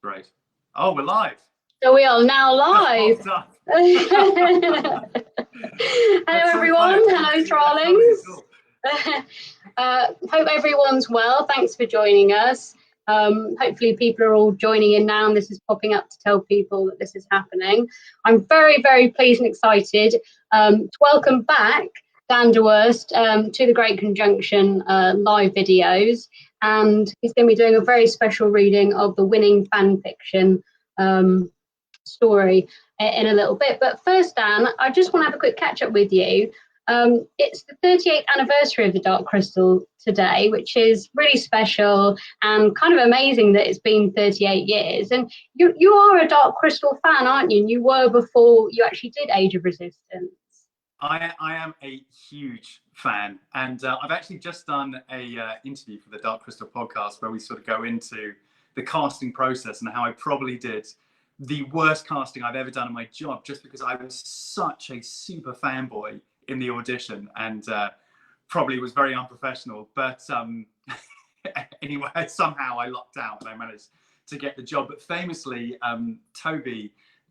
Great. Oh, we're live. So we are now live. Hello, everyone. Hello, Thraalings. Hope everyone's well. Thanks for joining us. Hopefully people are all joining in now and this is popping up to tell people that this is happening. I'm very, very pleased and excited to welcome back Dan Dewhirst to the Great Con-Junction live videos, and he's going to be doing a very special reading of the winning fan fiction story in a little bit. But first, Dan, I just want to have a quick catch up with you. It's the 38th anniversary of the Dark Crystal today, which is really special and kind of amazing that it's been 38 years. And you are a Dark Crystal fan, aren't you? And you were before you actually did Age of Resistance. I am a huge fan, and I've actually just done a interview for the Dark Crystal podcast where we sort of go into the casting process and how I probably did the worst casting I've ever done in my job, just because I was such a super fanboy in the audition and probably was very unprofessional. But anyway, somehow I lucked out and I managed to get the job. But famously,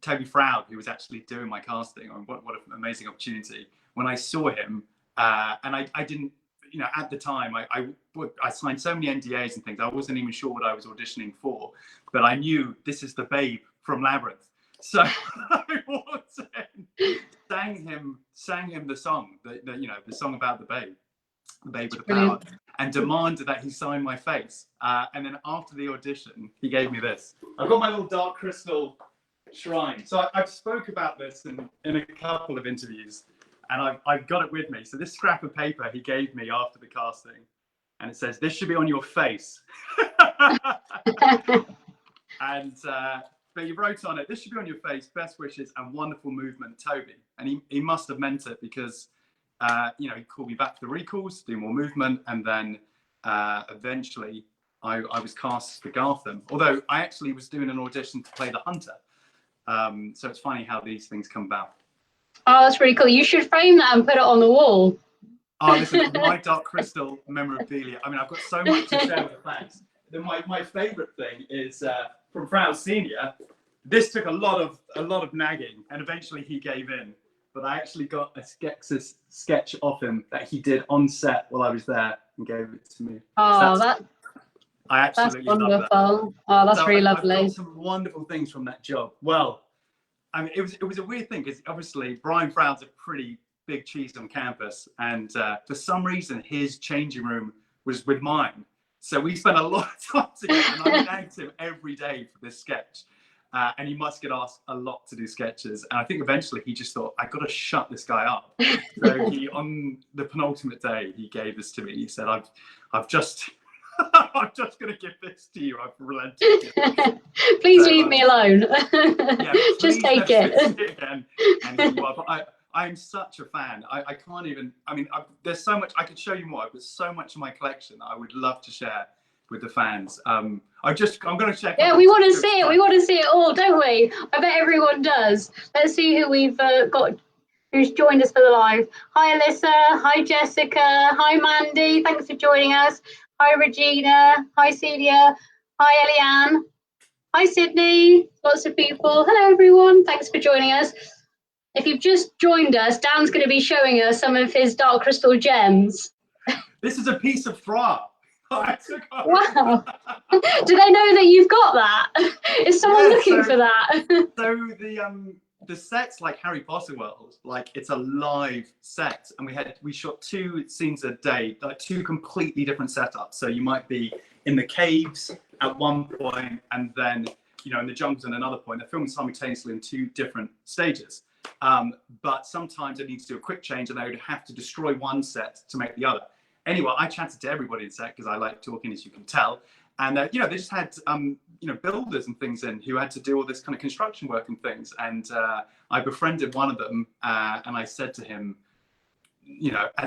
Toby Froud, who was actually doing my casting, what an amazing opportunity. When I saw him, and I didn't, you know, at the time, I signed so many NDAs and things, I wasn't even sure what I was auditioning for, but I knew this is the babe from Labyrinth. So I walked in, sang him the song, the song about the babe with the power, and demanded that he sign my face. And then after the audition, he gave me this. I've got my little Dark Crystal shrine. So I've spoke about this in a couple of interviews, and I've got it with me. So this scrap of paper he gave me after the casting, and it says, "This should be on your face." And but he wrote on it, "This should be on your face. Best wishes and wonderful movement, Toby." And he must have meant it because he called me back for the recalls, do more movement, and then eventually I was cast for Garthim. Although I actually was doing an audition to play the Hunter. So it's funny how these things come about. Oh, that's really cool. You should frame that and put it on the wall. Oh, listen, my Dark Crystal memorabilia. I mean, I've got so much to share with the fans. Then my favourite thing is from Froud Senior. This took a lot of nagging, and eventually he gave in. But I actually got a sketch of him that he did on set while I was there and gave it to me. Oh, so I absolutely that's wonderful. love that. Oh, that's so really lovely. I've got some wonderful things from that job. Well, I mean, it was a weird thing because obviously Brian Froud's a pretty big cheese on campus, and for some reason his changing room was with mine. So we spent a lot of time together, and I nagged him every day for this sketch. And he must get asked a lot to do sketches. And I think eventually he just thought, I've got to shut this guy up. So on the penultimate day, he gave this to me. He said, I'm just going to give this to you. I've relented. Please leave me alone. Yeah, just take it. Again. And I'm such a fan. I can't even, there's so much, I could show you more. There's so much in my collection that I would love to share with the fans. I'm going to check. Yeah, we want to see it. We want to see it all, don't we? I bet everyone does. Let's see who we've got, who's joined us for the live. Hi, Alyssa. Hi, Jessica. Hi, Mandy. Thanks for joining us. Hi, Regina. Hi, Celia. Hi, Eliane. Hi, Sydney. Lots of people. Hello, everyone. Thanks for joining us. If you've just joined us, Dan's going to be showing us some of his Dark Crystal gems. This is a piece of Thra. Wow. Do they know that you've got that? Is someone looking for that? So the set's like Harry Potter world, like it's a live set, and we shot 2 scenes a day, like 2 completely different setups. So you might be in the caves at one point, and then in the jungles at another point. They're filmed simultaneously in 2 different stages. But sometimes it needs to do a quick change, and they would have to destroy one set to make the other. Anyway, I chatted to everybody in set because I like talking, as you can tell. And, they just had, builders and things in who had to do all this kind of construction work and things. And I befriended one of them and I said to him, if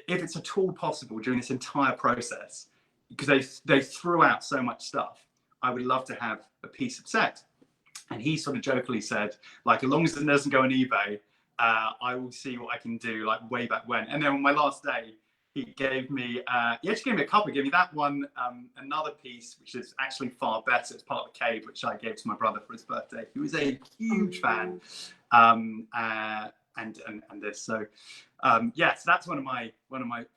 it's at all possible during this entire process, because they threw out so much stuff, I would love to have a piece of set. And he sort of jokingly said, like, as long as it doesn't go on eBay, I will see what I can do, like way back when. And then on my last day, he gave me, he actually gave me a couple. He gave me that one, another piece, which is actually far better. It's part of the cave, which I gave to my brother for his birthday. He was a huge fan. And this. So yes, that's one of my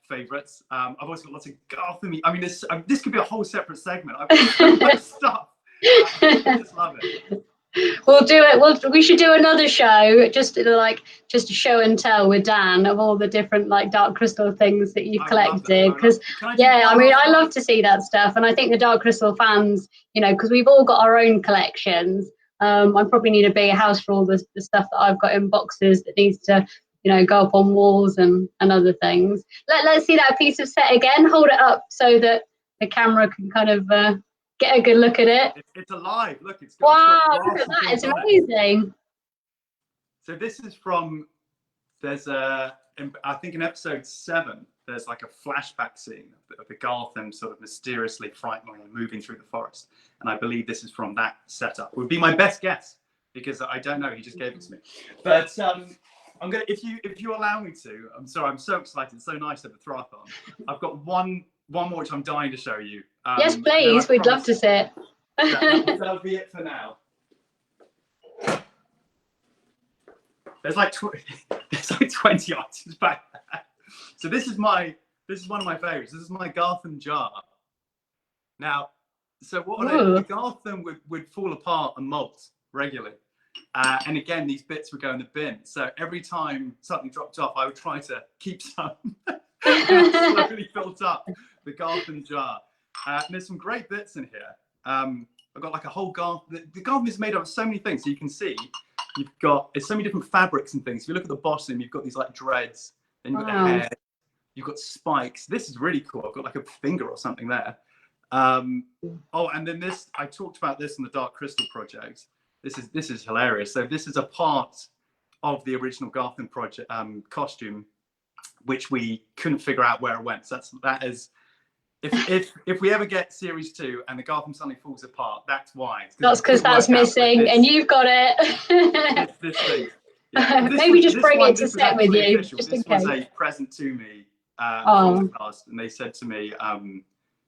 favorites. I've also got lots of Garthim. I mean, this could be a whole separate segment. I've got so much stuff. I just love it. We'll do it. We should do another show, just a show and tell with Dan of all the different Dark Crystal things that you've collected. Because I love to see that stuff, and I think the Dark Crystal fans, because we've all got our own collections. I probably need a bigger house for all the stuff that I've got in boxes that needs to, go up on walls and other things. Let's see that piece of set again. Hold it up so that the camera can kind of get a good look at it. It's alive. Look, wow, look at that. It's amazing. So this is from, I think in episode 7, there's like a flashback scene of the Garthim sort of mysteriously, frighteningly moving through the forest. And I believe this is from that setup. Would be my best guess, because I don't know. He just gave it to me. But I'm gonna, if you allow me to, I'm sorry, I'm so excited. It's so nice at the Thraathon. I've got one more which I'm dying to show you. Yes, please. We'd love to see it. That'll be it for now. There's like 20 items back there. So this is one of my favorites. This is my Gartham jar. Now, so the Garthim would fall apart and molt regularly. And again, these bits would go in the bin. So every time something dropped off, I would try to keep some. Slowly built up the Gartham jar. And there's some great bits in here. I've got like a whole Garthim. The Garthim is made up of so many things. So you can see, it's so many different fabrics and things. If you look at the bottom, you've got these like dreads. Then you've got the hair. You've got spikes. This is really cool. I've got like a finger or something there. And then this, I talked about this in the Dark Crystal project. This is hilarious. So this is a part of the original Garthim project costume, which we couldn't figure out where it went. So that is, if we ever get series 2 and the Garthim suddenly falls apart, that's why. That's because that's missing, and you've got it. this thing. Yeah. Maybe just bring it to set with you. Just this was a present to me and they said to me,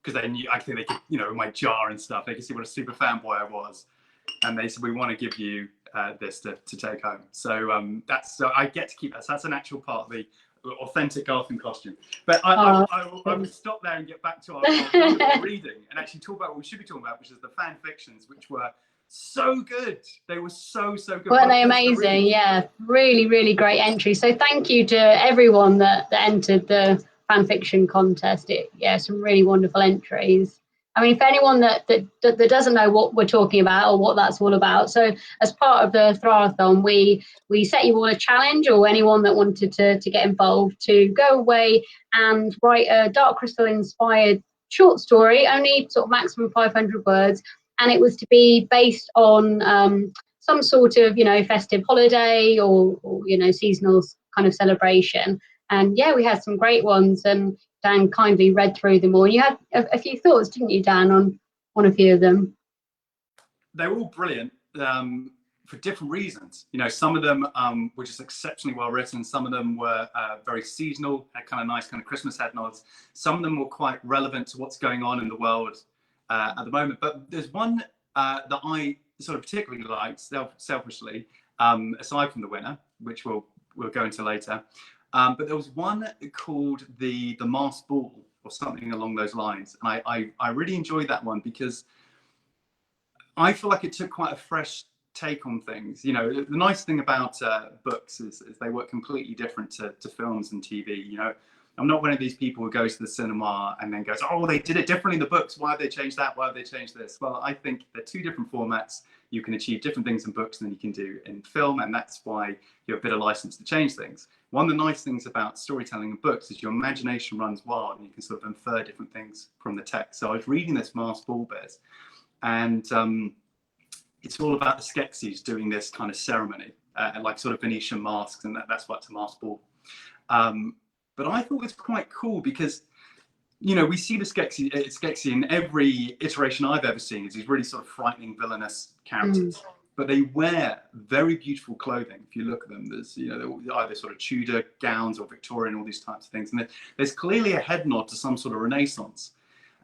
because they knew, I think they could, in my jar and stuff, they could see what a super fanboy I was. And they said, we want to give you this to take home. So so I get to keep that. So that's an actual part of the authentic Garthim costume. But I will stop there and get back to our reading and actually talk about what we should be talking about, which is the fan fictions, which were so good. They were so good. Weren't they amazing? Yeah, really, really great entry. So thank you to everyone that entered the fan fiction contest. Some really wonderful entries. I mean, for anyone that doesn't know what we're talking about or what that's all about, so as part of the Thraathon, we set you all a challenge, or anyone that wanted to get involved, to go away and write a Dark Crystal inspired short story, only sort of maximum 500 words, and it was to be based on some sort of festive holiday or seasonal kind of celebration. And we had some great ones, and Dan kindly read through them all. You had a few thoughts, didn't you, Dan, on a few of them? They were all brilliant for different reasons. Some of them were just exceptionally well written. Some of them were very seasonal, had kind of nice kind of Christmas head nods. Some of them were quite relevant to what's going on in the world at the moment. But there's one that I sort of particularly liked, selfishly, aside from the winner, which we'll go into later. But there was one called the Masked Ball or something along those lines. And I really enjoyed that one because I feel like it took quite a fresh take on things. The nice thing about books is they work completely different to films and TV. I'm not one of these people who goes to the cinema and then goes, oh, they did it differently in the books. Why have they changed that? Why have they changed this? Well, I think they're two different formats. You can achieve different things in books than you can do in film. And that's why you have a bit of license to change things. One of the nice things about storytelling in books is your imagination runs wild and you can sort of infer different things from the text. So I was reading this Masked Ball bit, and it's all about the Skeksis doing this kind of ceremony, like sort of Venetian masks, and that's why it's a Masked Ball. But I thought it was quite cool because, we see the Skeksi in every iteration I've ever seen, is these really sort of frightening, villainous characters. but they wear very beautiful clothing. If you look at them, there's, you know, they're either sort of Tudor gowns or Victorian, all these types of things. And there's clearly a head nod to some sort of Renaissance.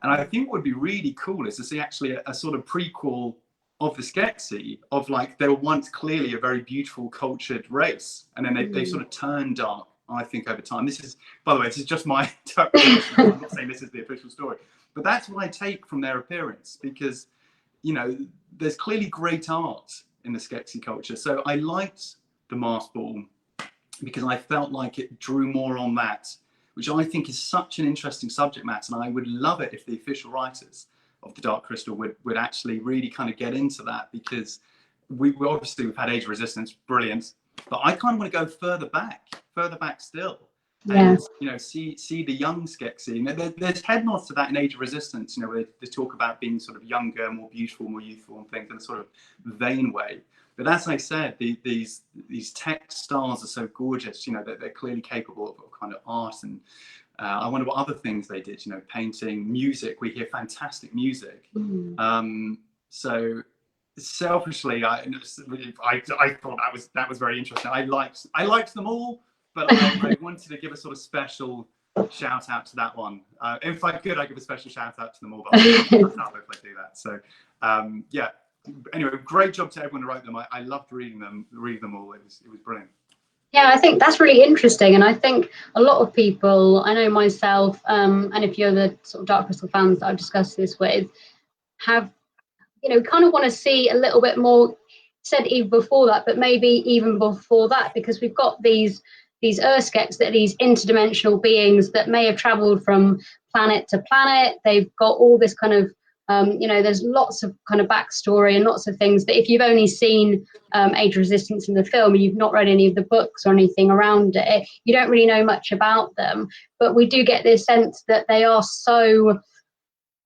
And I think what would be really cool is to see actually a sort of prequel of the Skeksis, of like, they were once clearly a very beautiful, cultured race. And then they sort of turned dark, I think, over time. This is, by the way, this is just my interpretation. I'm not saying this is the official story, but that's what I take from their appearance, because, you know, there's clearly great art in the Skeksis culture. So I liked the Masked Ball because I felt like it drew more on that, which I think is such an interesting subject matter. And I would love it if the official writers of the Dark Crystal would actually really kind of get into that, because we've had Age of Resistance, brilliant, but I kind of want to go further back still. And, you know, see the young Skeksis. You know, there's head nods to that in Age of Resistance, you know, where they talk about being sort of younger, more beautiful, more youthful, and things in a sort of vain way. But as I said, these tech stars are so gorgeous, you know, that they're clearly capable of kind of art. And I wonder what other things they did, you know, painting, music. We hear fantastic music. So selfishly, I thought that was very interesting. I liked them all, but I wanted to give a sort of special shout out to that one. If I could, I'd give a special shout out to them all, but I don't know if I do that. So yeah. Anyway, great job to everyone who wrote them. I loved reading them all. It was brilliant. Yeah, I think that's really interesting, and I think a lot of people, I know myself, and a few other sort of Dark Crystal fans that I've discussed this with, have, you know, kind of want to see a little bit more said even before that, but maybe even before that, because we've got these Urskeks, that are these interdimensional beings that may have travelled from planet to planet. They've got all this kind of you know, there's lots of kind of backstory and lots of things that if you've only seen Age of Resistance in the film, you've not read any of the books or anything around it, you don't really know much about them. But we do get this sense that they are so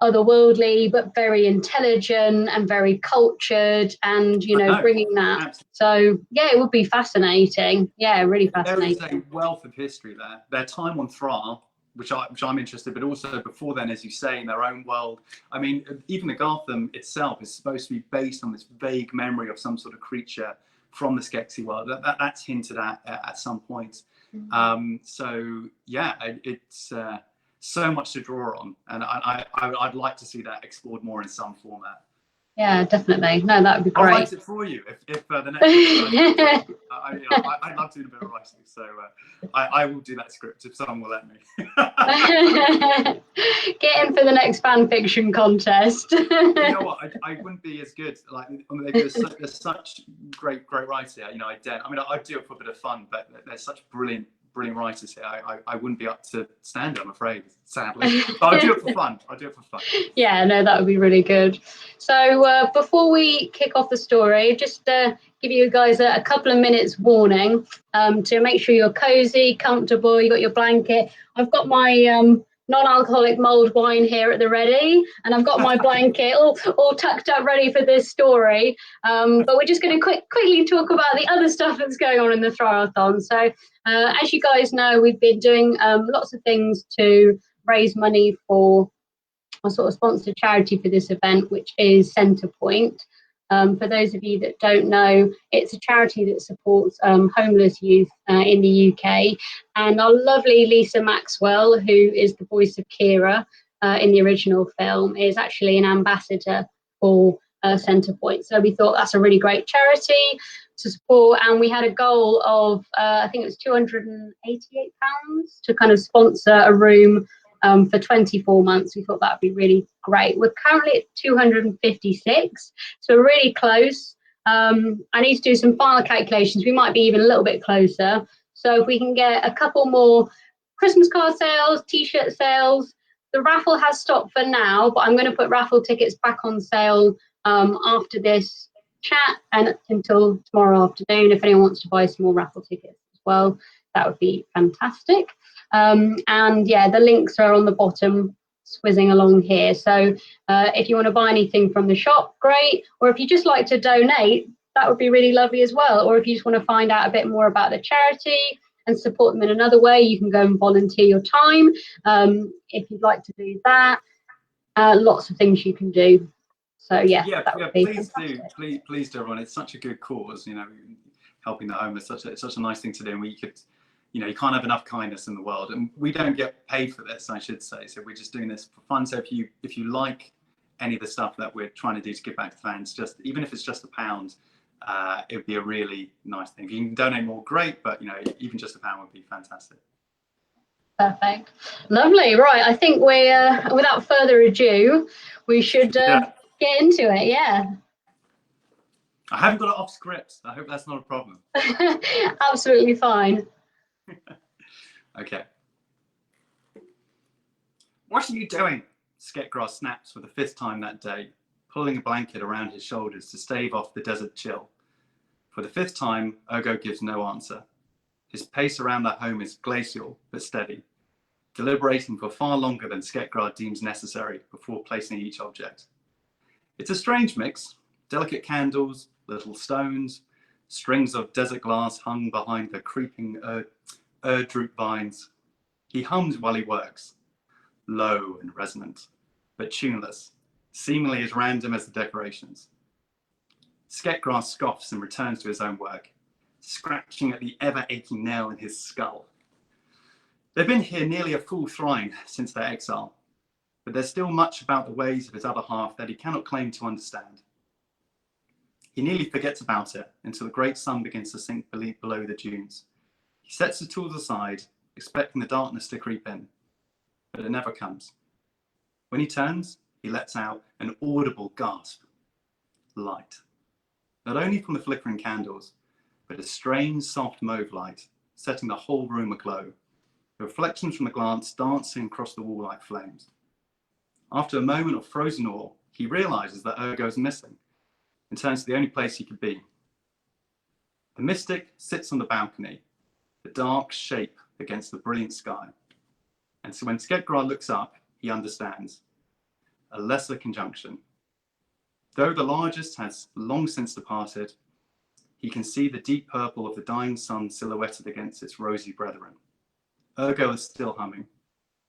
otherworldly, but very intelligent and very cultured, and, you know, bringing that. Absolutely. So yeah, it would be fascinating. Yeah, really fascinating. There is a wealth of history there. Their time on Thra, which I'm interested, but also before then, as you say, in their own world. I mean, even the Garthim itself is supposed to be based on this vague memory of some sort of creature from the Skeksis world. That's hinted at some point. So yeah, it's so much to draw on, and I'd like to see that explored more in some format. Yeah, definitely. No, that would be great. I'll write it for you if the next I love doing a bit of writing, so I will do that script if someone will let me. Get in for the next fan fiction contest. You know what? I wouldn't be as good. Like, there's such great writers here. You know, I'd do it for a bit of fun, but there's such brilliant writers here. I wouldn't be up to stand, I'm afraid, sadly. But I'll do it for fun. Yeah, no, that would be really good. So before we kick off the story, just give you guys a couple of minutes warning to make sure you're cozy, comfortable, you got your blanket. I've got my non-alcoholic mulled wine here at the ready, and I've got my blanket all tucked up ready for this story. But we're just going to quickly talk about the other stuff that's going on in the Thraathon. So as you guys know, we've been doing lots of things to raise money for a sort of sponsored charity for this event, which is Centrepoint. For those of you that don't know, it's a charity that supports homeless youth in the UK. And our lovely Lisa Maxwell, who is the voice of Kira in the original film, is actually an ambassador for Centrepoint. So we thought that's a really great charity to support. And we had a goal of, I think it was £288 to kind of sponsor a room for 24 months. We thought that would be really great. We're currently at 256, so we're really close. I need to do some final calculations. We might be even a little bit closer. So if we can get a couple more Christmas card sales, t-shirt sales. The raffle has stopped for now, but I'm going to put raffle tickets back on sale after this chat and until tomorrow afternoon. If anyone wants to buy some more raffle tickets as well, that would be fantastic. And yeah, the links are on the bottom, squizzing along here. So if you want to buy anything from the shop, great. Or if you just like to donate, that would be really lovely as well. Or if you just want to find out a bit more about the charity and support them in another way, you can go and volunteer your time. If you'd like to do that, lots of things you can do. So yeah, yeah, that would be please fantastic. do, please do, everyone. It's such a good cause, helping the homeless. Such a nice thing to do, and we could, you can't have enough kindness in the world, and we don't get paid for this, I should say. So we're just doing this for fun. So if you like any of the stuff that we're trying to do to give back to fans, just even if it's just £1, it would be a really nice thing. If you can donate more, great, but even just £1 would be fantastic. Perfect, lovely. Right, I think we're without further ado, we should get into it. Yeah. I haven't got it off script. I hope that's not a problem. Absolutely fine. Okay. What are you doing? Sketgrass snaps for the 5th time that day, pulling a blanket around his shoulders to stave off the desert chill. For the 5th time, Ergo gives no answer. His pace around that home is glacial but steady, deliberating for far longer than Sketgrass deems necessary before placing each object. It's a strange mix: delicate candles, little stones, strings of desert glass hung behind the creeping erdroot vines. He hums while he works, low and resonant, but tuneless, seemingly as random as the decorations. Sketgrass scoffs and returns to his own work, scratching at the ever-aching nail in his skull. They've been here nearly a full thrine since their exile, but there's still much about the ways of his other half that he cannot claim to understand. He nearly forgets about it until the great sun begins to sink below the dunes. He sets the tools aside, expecting the darkness to creep in, but it never comes. When he turns, he lets out an audible gasp. Light. Not only from the flickering candles, but a strange, soft mauve light, setting the whole room aglow. The reflections from the glance dancing across the wall like flames. After a moment of frozen awe, he realizes that Ergo is missing and turns to the only place he could be. The mystic sits on the balcony, a dark shape against the brilliant sky. And so when Sketgrass looks up, he understands. A lesser conjunction. Though the largest has long since departed, he can see the deep purple of the dying sun silhouetted against its rosy brethren. Ergo is still humming,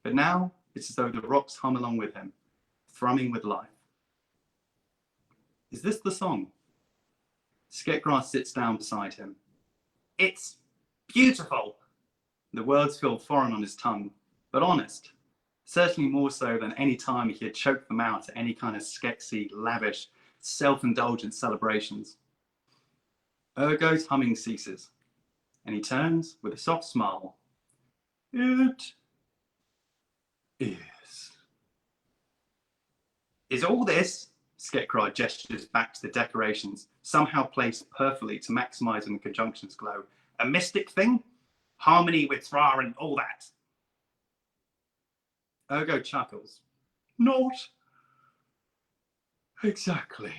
but now it's as though the rocks hum along with him, thrumming with life. Is this the song? Sketgrass sits down beside him. It's beautiful. The words feel foreign on his tongue, but honest, certainly more so than any time he had choked them out at any kind of skexy, lavish, self-indulgent celebrations. Ergo's humming ceases, and he turns with a soft smile. It is. Is all this, Sketgrass gestures back to the decorations, somehow placed perfectly to maximize on the conjunction's glow, a mystic thing? Harmony with Thra and all that? Ergo chuckles. Not exactly.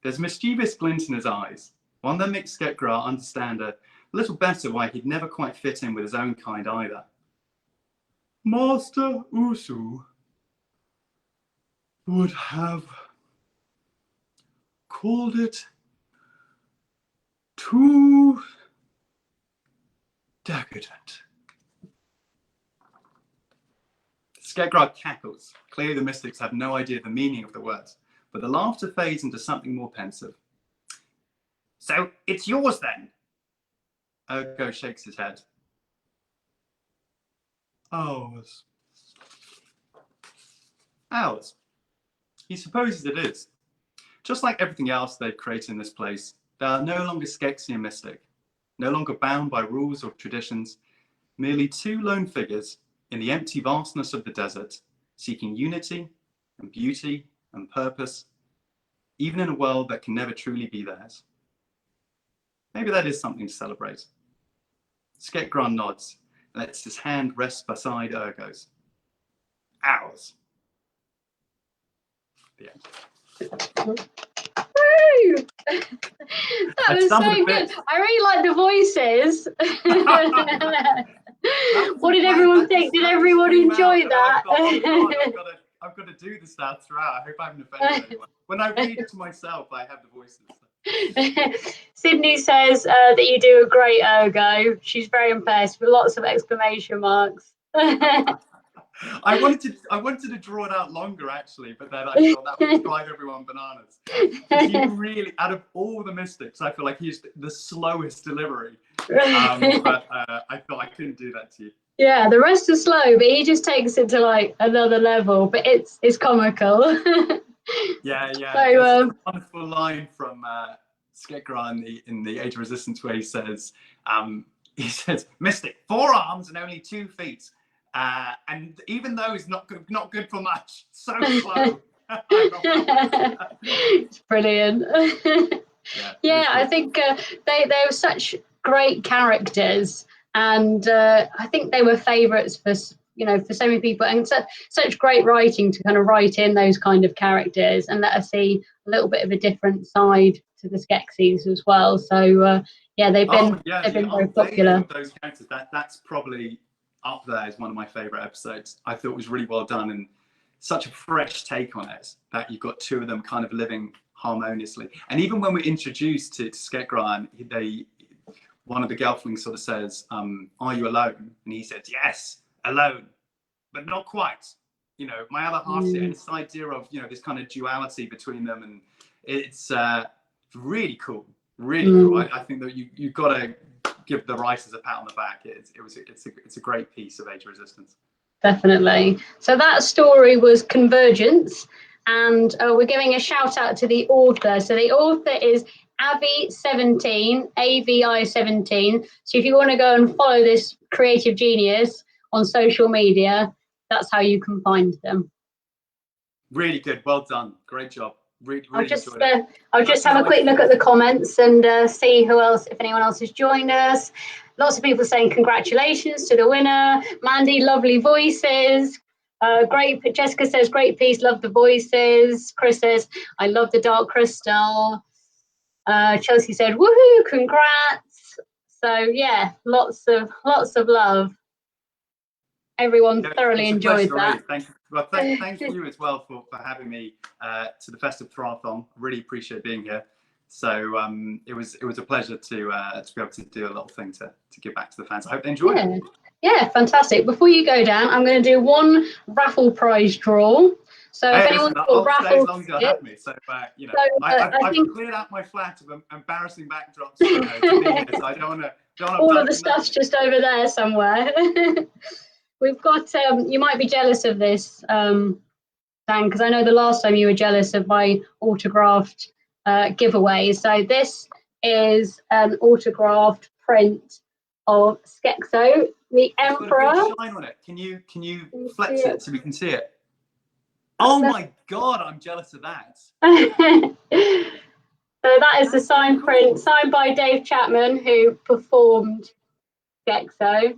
There's a mischievous glint in his eyes, one that makes Sketgrass understand a little better why he'd never quite fit in with his own kind either. Master Usu would have called it too decadent. Sketgrass cackles. Clearly the mystics have no idea the meaning of the words, but the laughter fades into something more pensive. So it's yours then? Ergo shakes his head. Ours. Ours. He supposes it is. Just like everything else they've created in this place, they are no longer skexy and mystic, no longer bound by rules or traditions, merely two lone figures in the empty vastness of the desert, seeking unity and beauty and purpose, even in a world that can never truly be theirs. Maybe that is something to celebrate. Sketgrass nods and lets his hand rest beside Ergo's. Ours. The end. Woo! That was so good. I really like the voices. What did everyone think? Did everyone enjoy that? I've got to do this now throughout. I hope I haven't offended anyone. When I read it to myself, I have the voices. Sydney says that you do a great Ergo. She's very impressed with lots of exclamation marks. I wanted to draw it out longer actually, but then I thought that would drive everyone bananas. Because you really, out of all the mystics, I feel like he's the slowest delivery. But I thought I couldn't do that to you. Yeah, the rest are slow, but he just takes it to like another level. But it's comical. Yeah. So, there's a wonderful line from Skekra in the Age of Resistance where he says, "Mystic, 4 arms and only 2 feet, and even though it's not good for much. So slow." It's brilliant. Yeah, I think they were such great characters. And I think they were favourites for so many people, and such great writing to kind of write in those kind of characters and let us see a little bit of a different side to the Skeksis as well. So they've been very popular. Those characters, that's probably up there as one of my favourite episodes. I thought it was really well done and such a fresh take on it that you've got 2 of them kind of living harmoniously. And even when we're introduced to Skekra, one of the Gelflings sort of says, "Are you alone?" And he says, "Yes, alone, but not quite. My other half's here." And it's the idea of, this kind of duality between them. And it's really cool, really cool. I think that you've got to give the writers a pat on the back. It's a great piece of Age of Resistance. Definitely. So that story was Convergence. And we're giving a shout out to the author. So the author is Avi17, AVI17. So if you want to go and follow this creative genius on social media, that's how you can find them. Really good. Well done. Great job. Really I'll just have a quick look at the comments and see if anyone else has joined us. Lots of people saying congratulations to the winner. Mandy, lovely voices. Great. Jessica says, great piece, love the voices. Chris says, I love the Dark Crystal. Chelsea said, woohoo, congrats. So yeah, lots of love. Everyone thoroughly enjoyed that. Thank you. Well, thank you as well for having me to the Festive Thraathon. Really appreciate being here. So it was a pleasure to be able to do a little thing to give back to the fans. I hope they enjoyed it. Yeah, fantastic. Before you go down, I'm going to do one raffle prize draw. So if anyone's got raffle tickets, I've cleared out my flat of embarrassing backdrops. So I don't want to. All of the stuff's just over there somewhere. We've got. You might be jealous of this, Dan, because I know the last time you were jealous of my autographed giveaway. So this is an autographed print of Skekso, the Emperor. It's got a good shine on it. Can you flex it so we can see it? Oh my God, I'm jealous of that. So that is the signed print, signed by Dave Chapman, who performed Skekso.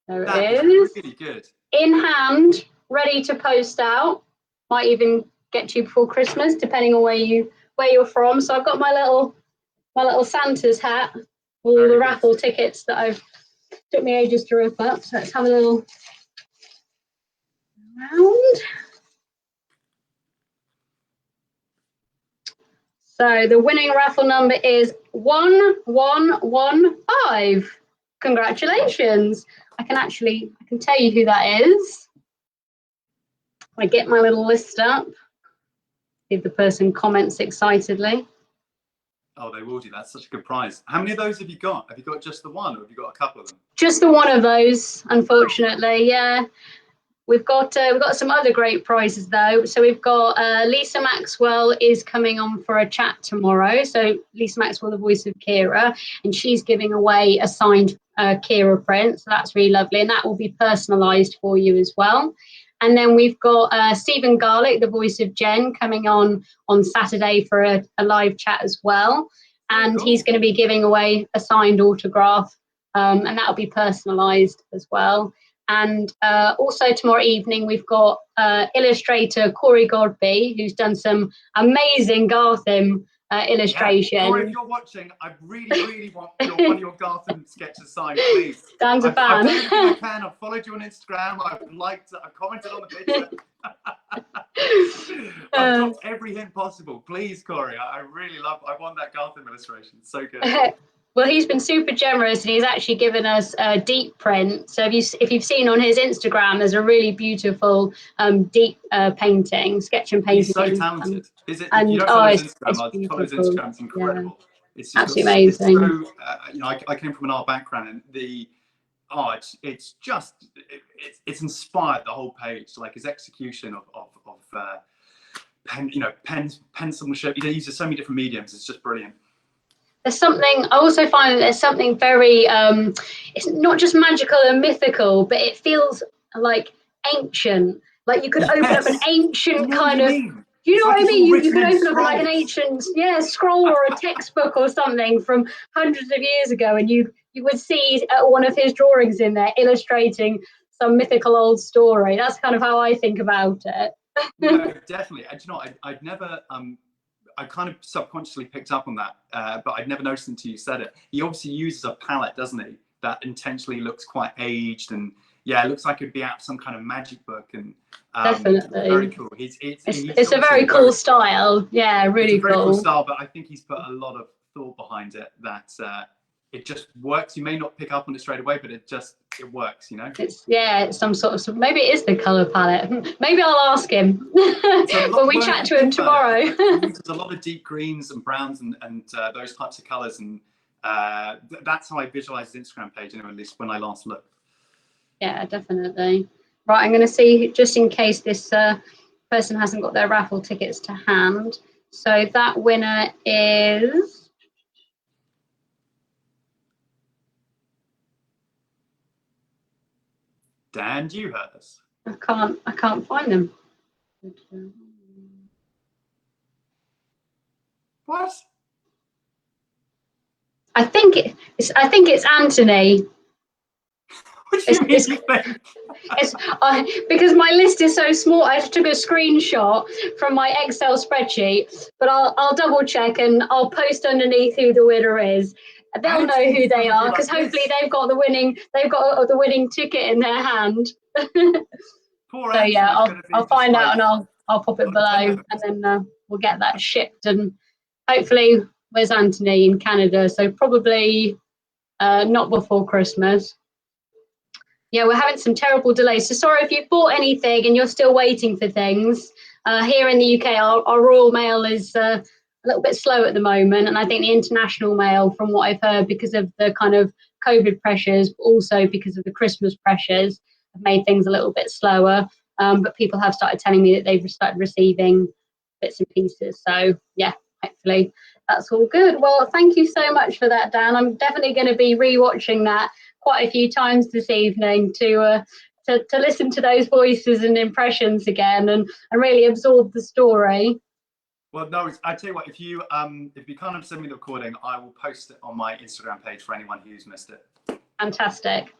There it is. Really good. In hand, ready to post out. Might even get to you before Christmas, depending on where you're from. So I've got my little Santa's hat with all the raffle tickets that took me ages to rip up. So let's have a little round. So the winning raffle number is 1115. Congratulations. I can tell you who that is. I get my little list up. See if the person comments excitedly. Oh, they will do. That's such a good prize. How many of those have you got? Have you got just the one, or have you got a couple of them? Just the one of those, unfortunately. Yeah. We've got some other great prizes though. So we've got Lisa Maxwell is coming on for a chat tomorrow. So Lisa Maxwell, the voice of Kira, and she's giving away a signed Kira print. So that's really lovely, and that will be personalised for you as well. And then we've got Stephen Garlick, the voice of Jen, coming on Saturday for a live chat as well. And he's going to be giving away a signed autograph, and that'll be personalised as well. And also tomorrow evening, we've got illustrator Corey Godby, who's done some amazing Garthim illustrations. Yeah. Corey, if you're watching, I really want one of your Garthim sketches signed, please. Dan's a fan. I've done everything I can. I've followed you on Instagram. I've commented on the picture. I've dropped every hint possible. Please, Corey, I want that Garthim illustration. It's so good. Well, he's been super generous, and he's actually given us a deep print. So if you've seen on his Instagram, there's a really beautiful deep painting, sketch and painting. He's so talented. Is it? And if you don't follow his it's Instagram, I'll follow his Instagram. It's incredible. Yeah. It's just absolutely amazing. It's so, you know, I came from an art background, and it's just it's inspired the whole page. Like his execution of pencilmanship. He uses so many different mediums. It's just brilliant. There's something, I also find that there's something very, it's not just magical and mythical, but it feels like ancient. Like you could open up an ancient kind of, you know what I mean? You could open up like an ancient, scroll or a textbook or something from hundreds of years ago, and you would see one of his drawings in there illustrating some mythical old story. That's kind of how I think about it. No, definitely. And you know, I'd never, I kind of subconsciously picked up on that, but I'd never noticed until you said it. He obviously uses a palette, doesn't he? That intentionally looks quite aged, and it looks like it'd be out of some kind of magic book. And definitely very cool. It's a very cool style. Yeah, really it's a very cool cool style, but I think he's put a lot of thought behind it. That it just works. You may not pick up on it straight away, but it works. You know. It's some sort of, maybe it is the color palette. Maybe I'll ask him when we chat to him tomorrow. He uses a lot of deep greens and browns and those types of colors, and that's how I visualize his Instagram page. Anyway, at least when I last looked. Yeah, definitely. Right, I'm going to see, just in case this person hasn't got their raffle tickets to hand. So that winner is Dan Dewhirst. I can't find them. What? I think it's Anthony. What do you mean? Because my list is so small, I just took a screenshot from my Excel spreadsheet, but I'll double check and I'll post underneath who the winner is. They'll know who they are, because hopefully they've got the winning ticket in their hand. So yeah, I'll find out and I'll pop it below, and then we'll get that shipped. And hopefully, where's Anthony? In Canada, so probably not before Christmas. Yeah, we're having some terrible delays. So sorry if you've bought anything and you're still waiting for things. Here in the UK, our Royal Mail is a little bit slow at the moment. And I think the international mail, from what I've heard, because of the kind of COVID pressures, but also because of the Christmas pressures, have made things a little bit slower. But people have started telling me that they've started receiving bits and pieces. So yeah, hopefully that's all good. Well, thank you so much for that, Dan. I'm definitely going to be rewatching that quite a few times this evening to listen to those voices and impressions again, and really absorb the story. Well, no, I tell you what, if you kind of send me the recording, I will post it on my Instagram page for anyone who's missed it. Fantastic.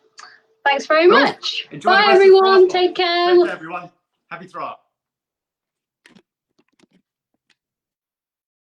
Thanks very much. Enjoy Bye, everyone. Take care. Take care, everyone. Happy Thraathon.